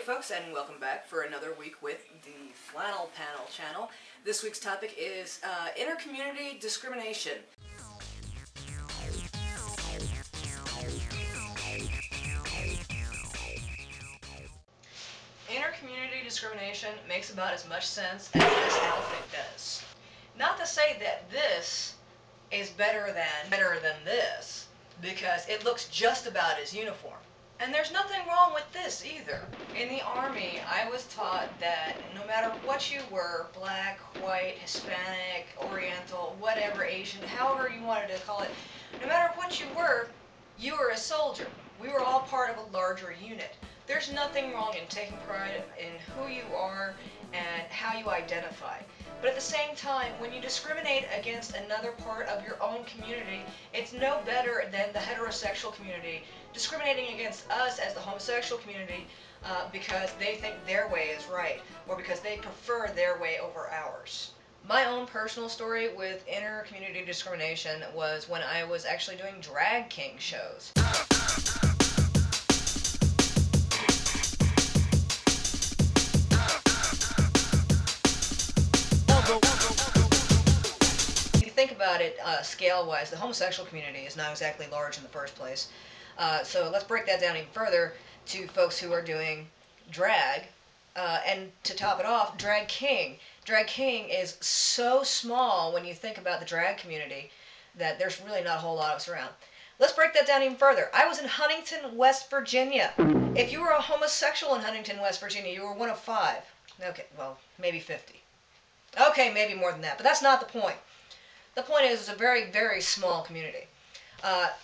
folks, and welcome back for another week with the Flannel Panel channel. This week's topic is inter-community discrimination. Inter-community discrimination makes about as much sense as this outfit does. Not to say that this is better than this, because it looks just about as uniform. And there's nothing wrong with this either. In the Army, I was taught that no matter what you were, black, white, Hispanic, Oriental, whatever, Asian, however you wanted to call it, no matter what you were a soldier. We were all part of a larger unit. There's nothing wrong in taking pride in who you are and how you identify. But at the same time, when you discriminate against another part of your own community, it's no better than the heterosexual community discriminating against us as the homosexual community because they think their way is right, or because they prefer their way over ours. My own personal story with inter-community discrimination was when I was actually doing drag king shows. If you think about it scale-wise, the homosexual community is not exactly large in the first place. So let's break that down even further to folks who are doing drag. And to top it off, drag king. Drag king is so small when you think about the drag community that there's really not a whole lot of us around. Let's break that down even further. I was in Huntington, West Virginia. If you were a homosexual in Huntington, West Virginia, you were one of 5. Okay, well, maybe 50. Okay, maybe more than that, but that's not the point. The point is, it's a very, very small community.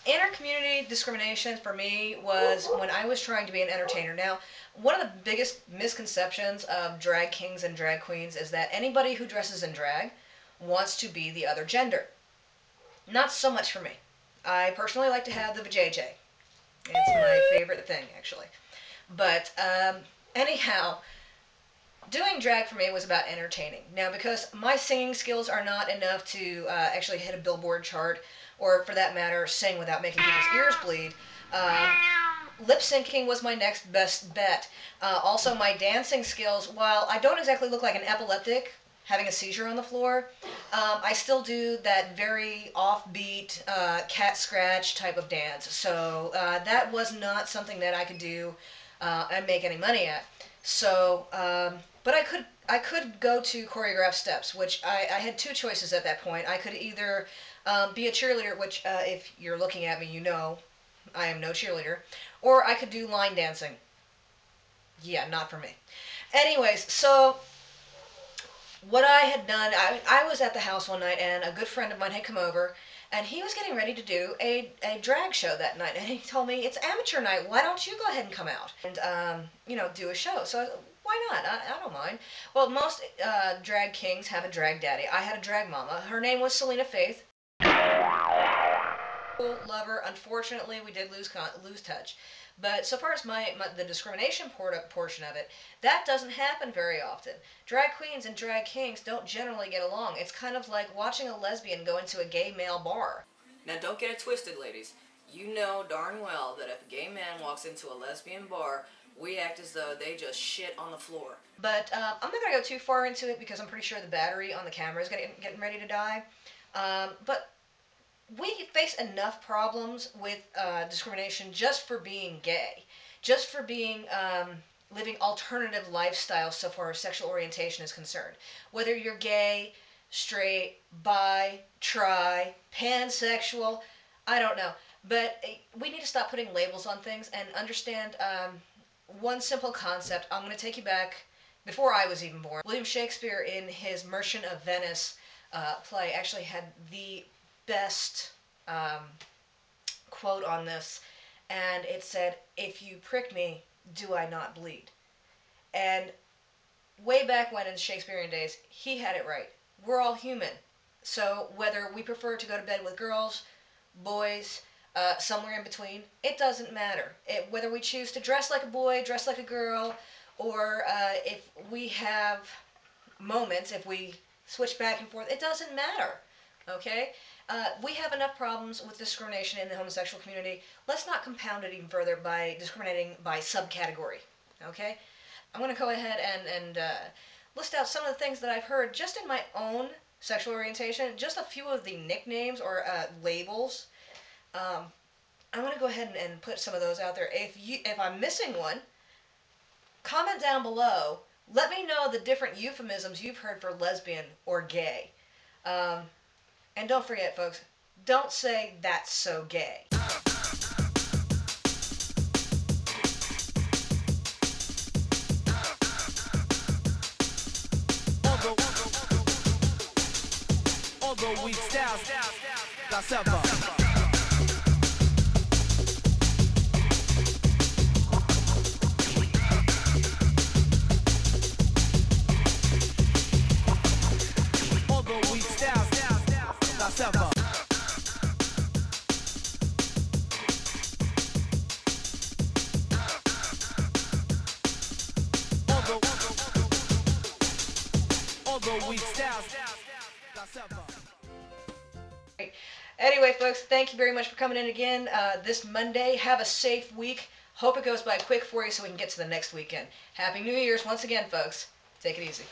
Inter-community discrimination for me was when I was trying to be an entertainer. Now, one of the biggest misconceptions of drag kings and drag queens is that anybody who dresses in drag wants to be the other gender. Not so much for me. I personally like to have the vajayjay. It's my favorite thing, actually. But anyhow, doing drag for me was about entertaining. Now, because my singing skills are not enough to actually hit a Billboard chart, or for that matter, sing without making people's ears bleed, lip syncing was my next best bet. Also, my dancing skills, while I don't exactly look like an epileptic having a seizure on the floor, I still do that very offbeat cat scratch type of dance. So that was not something that I could do and make any money at. So, but I could go to choreographed steps, which I had 2 choices at that point. I could either be a cheerleader, which if you're looking at me, you know I am no cheerleader, or I could do line dancing. Yeah, not for me. Anyways, so what I had done, I was at the house one night, and a good friend of mine had come over, and he was getting ready to do a drag show that night, and he told me, it's amateur night, why don't you go ahead and come out and, do a show? So I, why not? I don't mind. Well, most drag kings have a drag daddy. I had a drag mama. Her name was Selena Faith. Love her. Unfortunately, we did lose touch. But so far as the discrimination portion of it, that doesn't happen very often. Drag queens and drag kings don't generally get along. It's kind of like watching a lesbian go into a gay male bar. Now, don't get it twisted, ladies. You know darn well that if a gay man walks into a lesbian bar, we act as though they just shit on the floor. But I'm not going to go too far into it because I'm pretty sure the battery on the camera is getting ready to die. But we face enough problems with discrimination just for being gay, just for being living alternative lifestyles so far as sexual orientation is concerned. Whether you're gay, straight, bi, tri, pansexual, I don't know. But we need to stop putting labels on things and understand one simple concept. I'm going to take you back before I was even born. William Shakespeare, in his Merchant of Venice play, actually had the best quote on this, and it said, "If you prick me, do I not bleed?" And way back when in the Shakespearean days, he had it right. We're all human. So whether we prefer to go to bed with girls, boys, somewhere in between, it doesn't matter. Whether we choose to dress like a boy, dress like a girl, or if we have moments, if we switch back and forth, it doesn't matter. Okay? We have enough problems with discrimination in the homosexual community. Let's not compound it even further by discriminating by subcategory. Okay? I'm going to go ahead and list out some of the things that I've heard just in my own sexual orientation, just a few of the nicknames or labels. Um, I'm going to go ahead and put some of those out there. If I'm missing one, comment down below. Let me know the different euphemisms you've heard for lesbian or gay. Um, and don't forget, folks, don't say that's so gay. Although we styles ourselves up. Although we styles ourselves up. Although we styles ourselves up. Anyway, folks, thank you very much for coming in again this Monday. Have a safe week. Hope it goes by quick for you so we can get to the next weekend. Happy New Year's once again, folks. Take it easy.